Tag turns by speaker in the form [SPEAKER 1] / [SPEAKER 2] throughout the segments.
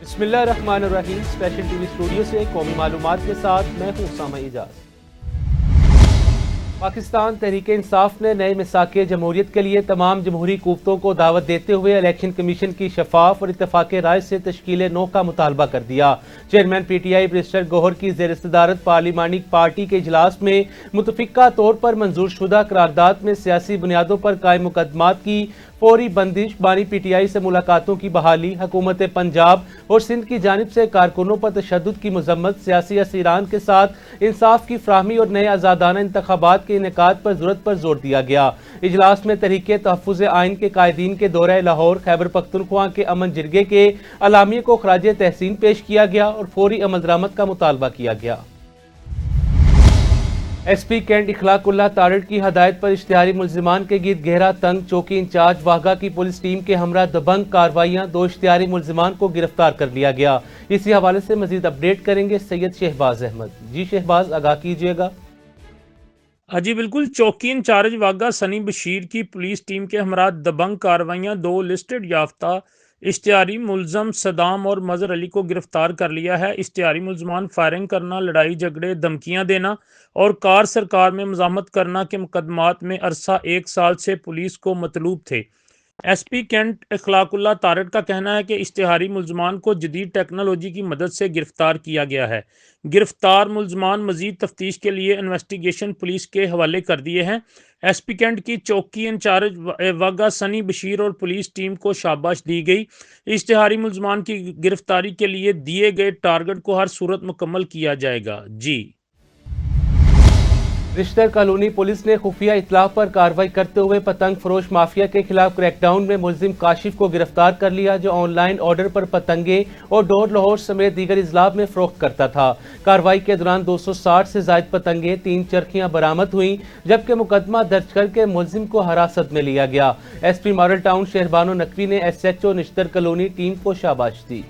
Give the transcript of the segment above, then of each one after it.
[SPEAKER 1] बिस्मिल्लाहिर्रहमानिर्रहीम। Special TV studio से कौमी मालूमात के साथ मैं हूं उसामा इजाज। पाकिस्तान तहरीक इंसाफ ने नए मिसाके जमहूरियत के लिए तमाम जमहूरी कुव्वतों को दावत देते हुए इलेक्शन कमीशन की शफाफ और इत्तफाक राय से तश्कील नौ का मुतालबा कर दिया। चेयरमैन PTI बैरिस्टर गौहर की ज़ेर सदारत पार्लिमानी पार्टी के इजलास में मुतफिका तौर पर मंजूर शुदा करारदाद में सियासी बुनियादों पर कायम मुकदमात की फौरी बंदिश, बानी PTI से मुलाकातों की बहाली, हुकूमत पंजाब और सिंध की जानिब से कारकुनों पर तशद्दुद की मजम्मत, सियासी असीरान के साथ इंसाफ की फ्राहमी और नए आज़ादाना इंतखाबात के इनेकाद पर ज़रूरत पर जोर दिया गया। इजलास में तहरीक तहफ़्फ़ुज़ आइन के कायदीन के दौरा लाहौर, खैबर पख्तूनख्वा के अमन जिरगे के अलामिये को खराज तहसीन पेश किया गया और फौरी अमल दरामद का मुतालबा किया गया। SP कैंट इखलाकुल्लाह तारड़ की हदायत पर इश्तिहारी मुलजिमान के गिर्द गहरा तंग, चौकी इंचार्ज वाघा की पुलिस टीम के हमरा दबंग कार्रवाइयां, 2 इश्तिहारी मुलजिमान को गिरफ्तार कर लिया गया। इसी हवाले से मजीद अपडेट करेंगे सैयद शहबाज अहमद। जी शहबाज, आगाह कीजिएगा।
[SPEAKER 2] जी बिल्कुल, चौकी इंचार्ज वाघा सनी बशीर की पुलिस टीम के हमरा दबंग कार्रवाइयां 2 लिस्टेड याफ्ता इश्तिहारी मुलजम सदाम और मजहर अली को गिरफ्तार कर लिया है। इश्तिहारी मुलजमान फायरिंग करना, लड़ाई झगड़े, धमकियां देना और कार सरकार में मजामत करना के मुकदमात में अरसा 1 साल से पुलिस को मतलूब थे। SP कैंट इखलाकुल्लाह तारड़ का कहना है कि इश्तिहारी मुलजमान को जदीद टेक्नोलॉजी की मदद से गिरफ्तार किया गया है। गिरफ्तार मुलजमान मजीद तफ्तीश के लिए इन्वेस्टिगेशन पुलिस के हवाले कर दिए हैं। SP कैंट की चौकी इंचार्ज वाघा सनी बशीर और पुलिस टीम को शाबाश दी गई। इश्तिहारी मुलजमान की गिरफ्तारी के लिए दिए गए टारगेट को हर सूरत मुकम्मल किया जाएगा। जी
[SPEAKER 1] रिश्तर कॉलोनी पुलिस ने खुफिया इतला पर कार्रवाई करते हुए पतंग फरोश माफिया के खिलाफ क्रैकडाउन में मुलजिम काशिफ को गिरफ्तार कर लिया, जो ऑनलाइन ऑर्डर पर पतंगे और डोर लाहौर समेत दीगर इजलाब में फरोख्त करता था। कार्रवाई के दौरान 260 से जायद पतंगे, 3 चरखियां बरामद हुई, जबकि मुकदमा दर्ज करके मुलजिम को हिरासत में लिया गया। SP Model Town Shaharbano Naqvi ने SHO रिश्तर कॉलोनी टीम को शाबाश दी।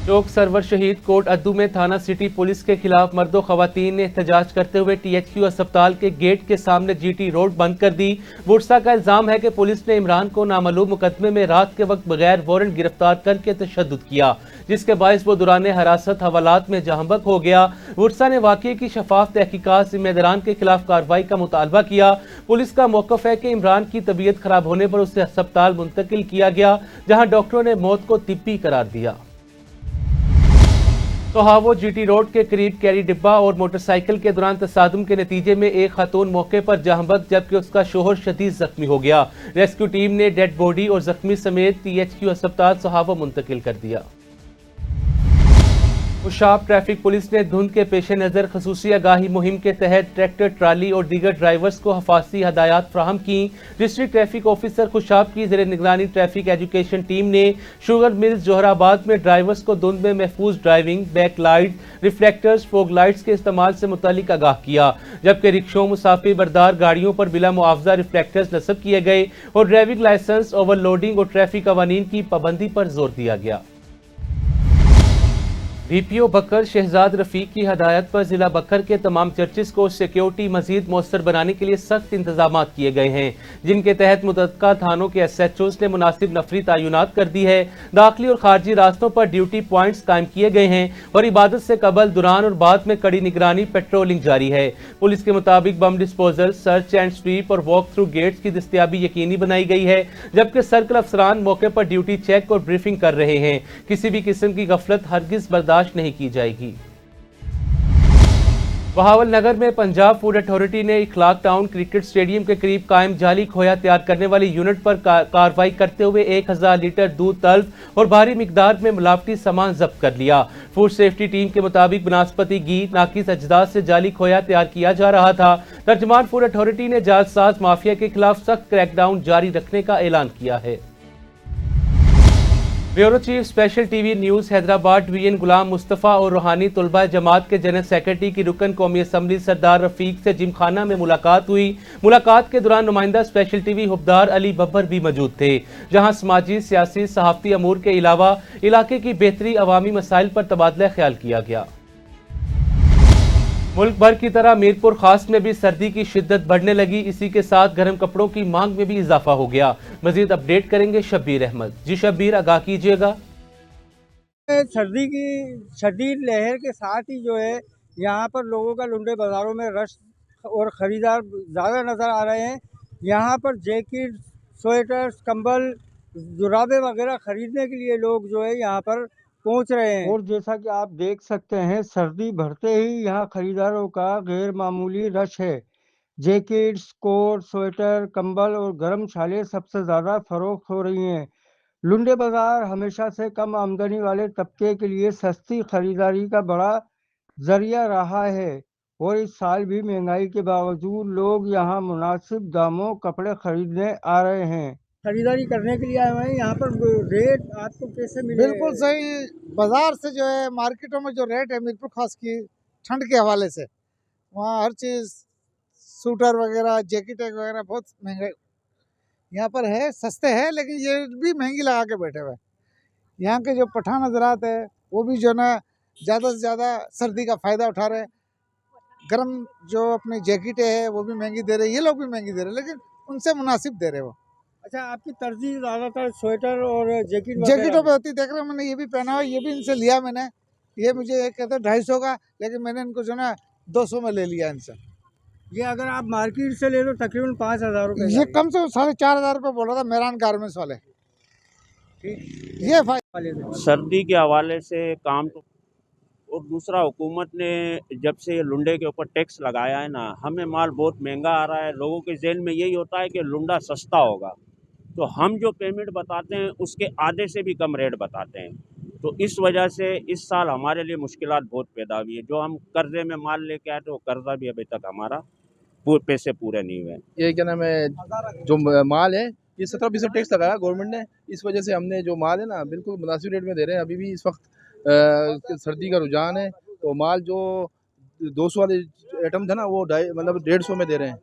[SPEAKER 1] चौक सरवर शहीद कोट अद्दू में थाना सिटी पुलिस के खिलाफ मर्दों खवातीन ने एहतजाज करते हुए THQ अस्पताल के गेट के सामने GT रोड बंद कर दी। बुरसा का इल्जाम है कि पुलिस ने इमरान को नामालूम मुकदमे में रात के वक्त बगैर वारंट गिरफ्तार करके तशद्दुद किया, जिसके बायस वो दौरान हिरासत हवालात में जहांबक हो गया। बुरसा ने वाकये की शफाफ तहकीकात, जिम्मेदारान के खिलाफ कार्रवाई का मुतालबा किया। पुलिस का मौकफ है कि इमरान की तबीयत खराब होने पर उसे अस्पताल मुंतकिल किया गया, जहाँ डॉक्टरों ने मौत को तिब्बी करार दिया। सोहावो GT रोड के करीब कैरी डिब्बा और मोटरसाइकिल के दौरान तसादुम के नतीजे में एक खातून मौके पर जहांबक, जबकि उसका शोहर शदीद जख्मी हो गया। रेस्क्यू टीम ने डेड बॉडी और जख्मी समेत THQ अस्पताल सोहावो मुंतकिल कर दिया। खुशाब ट्रैफिक पुलिस ने धुंध के पेश नज़र खसूसी आगाही मुहिम के तहत ट्रैक्टर, ट्राली और दीगर ड्राइवर्स को हफाजती हदायत फ्राहम की। डिस्ट्रिक्ट ट्रैफिक ऑफिसर खुशाब की ज़ेर निगरानी ट्रैफिक एजुकेशन टीम ने शुगर मिल्स जोहराबाद में ड्राइवर्स को धुंध में महफूज driving, back light, reflectors, fog lights के इस्तेमाल से मुतालिक आगाह किया, जबकि रिक्शों, मुसाफिर बरदार गाड़ियों पर बिला मुआवजा रिफ्लेक्टर्स नस्ब किए गए और ड्राइविंग लाइसेंस, ओवरलोडिंग और ट्रैफिक कवानीन की पाबंदी पर जोर दिया गया। VPO बकर शहजाद रफीक की हदायत पर जिला बकर के तमाम चर्चिस को सिक्योरिटी मजीद मौसर बनाने के लिए सख्त इंतजाम किए गए हैं, जिनके तहत मुतल्लिका थानों के SHOs ने मुनासिब नफरी तैनात कर दी है। दाखिली और खारजी रास्तों पर ड्यूटी पॉइंट्स कायम किए गए हैं और इबादत से कबल, दौरान और बाद में कड़ी निगरानी पेट्रोलिंग जारी है। पुलिस के मुताबिक bomb disposal, search and sweep और वॉक थ्रू गेट्स की दस्तियाबी यकीनी बनाई गई है, जबकि सर्कल अफसरान मौके पर ड्यूटी चेक और ब्रीफिंग कर रहे हैं। किसी भी किस्म की गफलत हरगिज बर्दाश्त नहीं की जाएगी। बहावल नगर में पंजाब फूड अथॉरिटी ने इखलाक टाउन क्रिकेट स्टेडियम के करीब कायम जाली खोया तैयार करने वाली यूनिट पर कार्रवाई करते हुए 1000 लीटर दूध तल्फ और भारी मिकदार में मिलावटी सामान जब्त कर लिया। फूड सेफ्टी टीम के मुताबिक बनास्पति घी, नाकिस अजदाद से जाली खोया तैयार किया जा रहा था। तर्जुमान फूड अथॉरिटी ने जालसाज माफिया के खिलाफ सख्त क्रैकडाउन जारी रखने का ऐलान किया है। Bureau chief special TV news Hyderabad division Ghulam Mustafa और रूहानी तुलबा जमात के जनरल सेक्रेटरी की रुकन कौमी असम्बली सरदार रफीक से जिमखाना में मुलाकात हुई। मुलाकात के दौरान नुमाइंदा स्पेशल टीवी हुबदार अली बब्बर भी मौजूद थे, जहां समाजी, सियासी, सहाफ़ती अमूर के अलावा इलाके की बेहतरी, अवामी मसाइल पर तबादला ख्याल किया गया। मुल्क भर की तरह मीरपुर खास में भी सर्दी की शिद्दत बढ़ने लगी। इसी के साथ गर्म कपड़ों की मांग में भी इजाफा हो गया। मजीद अपडेट करेंगे शब्बीर अहमद। जी शब्बीर, आगाह कीजिएगा।
[SPEAKER 3] सर्दी की शदीद लहर के साथ ही जो है यहाँ पर लोगों का लुंडे बाज़ारों में रश और ख़रीदार ज़्यादा नज़र आ रहे हैं। यहाँ पर जैकेट, स्वेटर्स, कंबल, जुराबे वगैरह ख़रीदने के लिए लोग जो है यहाँ पर पहुँच रहे हैं। और जैसा कि आप देख सकते हैं, सर्दी बढ़ते ही यहाँ ख़रीदारों का गैर मामूली रश है। जैकेट्स, कोट, स्वेटर, कंबल और गर्म छालें सबसे ज़्यादा फ़रोख्त हो रही हैं। लुंडे बाज़ार हमेशा से कम आमदनी वाले तबके के लिए सस्ती खरीदारी का बड़ा ज़रिया रहा है और इस साल भी महंगाई के बावजूद लोग यहाँ मुनासिब दामों कपड़े खरीदने आ रहे हैं। खरीदारी करने के लिए आए हुए हैं। यहाँ पर रेट आपको कैसे मिले?
[SPEAKER 4] बिल्कुल सही। बाजार से जो है मार्केटों में जो रेट है मीरपुर खास की ठंड के हवाले से वहाँ हर चीज़ सूटर वगैरह जैकेट वगैरह बहुत महंगे यहाँ पर है, सस्ते हैं, लेकिन ये भी महंगी लगा के बैठे हुए हैं। यहाँ के जो पठान हजरात है वो भी जो ना ज़्यादा से ज़्यादा सर्दी का फ़ायदा उठा रहे हैं। गर्म जो अपनी जैकेटें है वो भी महंगी दे रहे हैं, ये लोग भी महंगी दे रहे हैं, लेकिन उनसे मुनासिब दे रहे हैं वो।
[SPEAKER 3] अच्छा, आपकी तरजीह ज़्यादातर स्वेटर और
[SPEAKER 4] जैकेटों पे होती, देख रहे हो मैंने ये भी पहना हुआ, ये भी इनसे लिया मैंने। ये मुझे एक कहते 250 का, लेकिन मैंने इनको जो ना 200 में ले लिया इनसे।
[SPEAKER 3] ये अगर आप मार्केट से ले लो तकरीबन 5,000 रुपये।
[SPEAKER 4] ये कम से कम 4,500 रुपये बोल रहा था मेहरान गारमेंट्स वाले। ये
[SPEAKER 5] सर्दी के हवाले से काम तो, और दूसरा हुकूमत ने जब से ये लुंडे के ऊपर टैक्स लगाया है ना, हमें माल बहुत महंगा आ रहा है। लोगों के जहन में यही होता है कि लुंडा सस्ता होगा, तो हम जो पेमेंट बताते हैं उसके आधे से भी कम रेट बताते हैं। तो इस वजह से इस साल हमारे लिए मुश्किलात बहुत पैदा हुई है। जो हम कर्जे में माल लेके आए थे वो कर्जा भी अभी तक हमारा पैसे पूरे नहीं हुए।
[SPEAKER 6] ये क्या नाम है, जो माल है ये 17% टैक्स लगाया गवर्नमेंट ने। इस वजह से हमने जो माल है ना बिल्कुल मुनासिब रेट में दे रहे हैं। अभी भी इस वक्त सर्दी का रुझान है, तो माल जो 200 वाले आइटम था ना वो मतलब 150 में दे रहे हैं।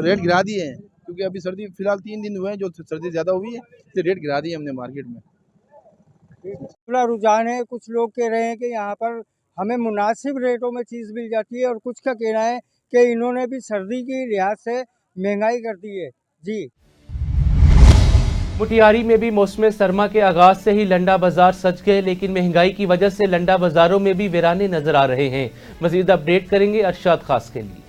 [SPEAKER 6] रेट गिरा दिए हैं क्योंकि अभी सर्दी फिलहाल 3 दिन हुए हैं जो सर्दी ज़्यादा हुई है, इसलिए रेट गिरा दिए हमने मार्केट में।
[SPEAKER 3] पूरा रुझान है। कुछ लोग कह रहे हैं कि यहाँ पर हमें मुनासिब रेटों में चीज़ मिल जाती है, और कुछ का कहना है कि इन्होंने भी सर्दी की लिहाज से महंगाई कर दी है। जी,
[SPEAKER 1] मुटियारी में भी मौसम सरमा के आगाज से ही लंडा बाजार सज गए, लेकिन महंगाई की वजह से लंडा बाजारों में भी वीराने नजर आ रहे हैं। मजीद अपडेट करेंगे अरशाद खास के लिए।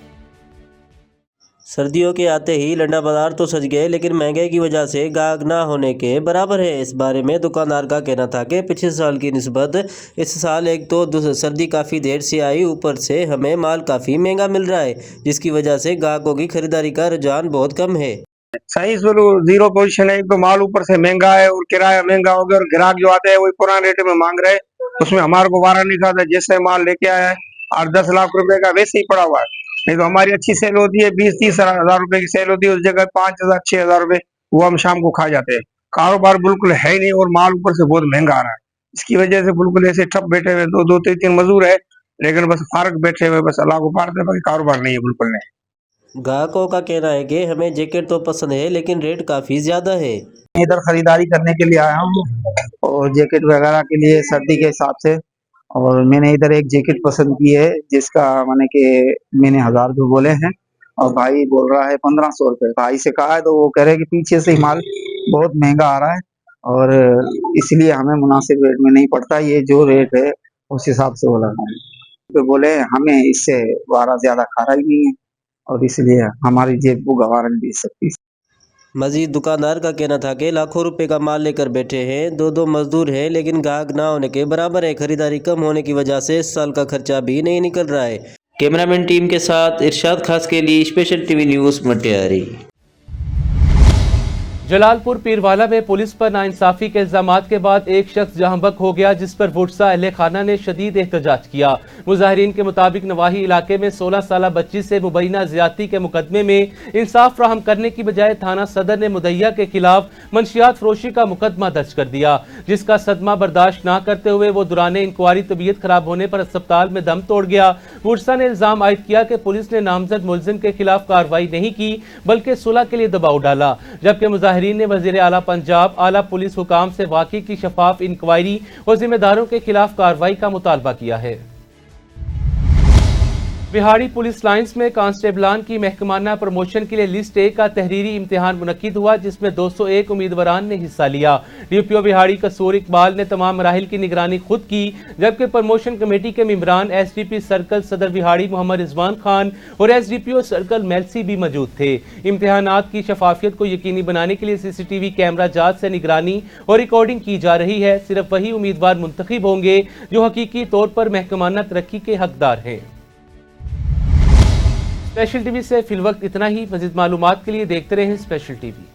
[SPEAKER 7] सर्दियों के आते ही लंडा बाजार तो सज गए, लेकिन महंगाई की वजह से गाहक ना होने के बराबर है। इस बारे में दुकानदार का कहना था कि पिछले साल की निस्बत इस साल एक तो सर्दी काफ़ी देर से आई, ऊपर से हमें माल काफ़ी महंगा मिल रहा है, जिसकी वजह से ग्राहकों की खरीदारी का रुझान बहुत कम है।
[SPEAKER 8] सही जीरो पोजीशन है। एक तो माल ऊपर से महंगा है और किराया महंगा हो गया, और ग्राहक जो आते हैं वही पुराने रेट में मांग रहे हैं। उसमें हमारे को वारा नहीं खाता। जैसे माल लेके आया है 8-10 लाख रुपए का वैसे ही पड़ा हुआ है। नहीं तो हमारी अच्छी सेल होती है, 20-30 हजार रुपए की सेल होती है, उस जगह 5,000-6,000 रुपए वो हम शाम को खा जाते हैं। कारोबार बिल्कुल है ही नहीं, और माल ऊपर से बहुत महंगा आ रहा है। इसकी वजह से बिल्कुल ऐसे ठप बैठे हुए, 2-3 मजदूर है, लेकिन बस फारक बैठे हुए, बस अल्लाह को पार दे, बाकी कारोबार नहीं है बिल्कुल नहीं।
[SPEAKER 7] ग्राहकों का कहना है कि हमें जैकेट तो पसंद है, लेकिन रेट काफ़ी ज़्यादा है।
[SPEAKER 8] इधर खरीदारी करने के लिए आया हूँ और जैकेट वगैरह के लिए सर्दी के हिसाब से, और मैंने इधर एक जैकेट पसंद की है जिसका मैंने 1000 रुपये बोले हैं, और भाई बोल रहा है 1500 रुपये। भाई से कहा है तो वो कह रहे हैं कि पीछे से माल बहुत महंगा आ रहा है और इसलिए हमें मुनासिब रेट में नहीं पड़ता, ये जो रेट है उस हिसाब से बोला है। तो बोले हमें इससे वारा ज्यादा खा रहा ही नहीं है, और इसलिए हमारी जेब को गवारा नहीं दे सकती।
[SPEAKER 7] मजीद दुकानदार का कहना था कि लाखों रुपए का माल लेकर बैठे हैं, 2 मजदूर हैं, लेकिन ग्राहक ना होने के बराबर है। खरीदारी कम होने की वजह से इस साल का खर्चा भी नहीं निकल रहा है। कैमरामैन टीम के साथ इरशाद खास के लिए special TV news Matiari.
[SPEAKER 1] Jalalpur Pirwala में पुलिस पर नाइंसाफी के इल्जामात के बाद एक शख्स जहां बक हो गया, जिस पर वुड्सा अहले खाना ने शदीद एहतजाज किया। मुजाहिरीन के मुताबिक नवाही इलाके में 16 साला बच्ची से मुबैना ज्यादती के मुकदमे में इंसाफ फ्राहम करने की बजाय थाना सदर ने मुदैया के खिलाफ मंशियात फरोशी का मुकदमा दर्ज कर दिया, जिसका सदमा बर्दाश्त न करते हुए वो दौरान इंक्वायरी तबीयत खराब होने पर अस्पताल में दम तोड़ गया। वुड्सा ने इल्जाम आयद किया कि पुलिस ने नामजद मुलजिम के खिलाफ कार्रवाई नहीं की, बल्कि सुलह के लिए दबाव डाला, जबकि मुजाहिरीन ने वजीर आला पंजाब, आला पुलिस हुकाम से वाकई की शफाफ इंक्वायरी और जिम्मेदारों के खिलाफ कार्रवाई का मुतालबा किया है। बिहाड़ी पुलिस लाइंस में कांस्टेबलान की महकमाना प्रमोशन के लिए लिस्ट ए का तहरीरी इम्तिहान मुनक्किद हुआ, जिसमें 201 उम्मीदवारान ने हिस्सा लिया। डीपीओ बिहाड़ी कसूर इकबाल ने तमाम मराहिल की निगरानी खुद की, जबकि प्रमोशन कमेटी के मेंबरान एसडीपी सर्कल सदर बिहाड़ी मोहम्मद रिजवान खान और एसडीपीओ सर्कल मेलसी भी मौजूद थे। इम्तिहानात की शफाफियत को यकीनी बनाने के लिए सीसीटीवी कैमरा जांच से निगरानी और रिकॉर्डिंग की जा रही है। सिर्फ वही उम्मीदवार मुंतखब होंगे जो हकीकी तौर पर महकमाना तरक्की के हकदार हैं। स्पेशल टीवी से फिलवक्त इतना ही। मज़ीद मालूमात के लिए देखते रहें स्पेशल टीवी।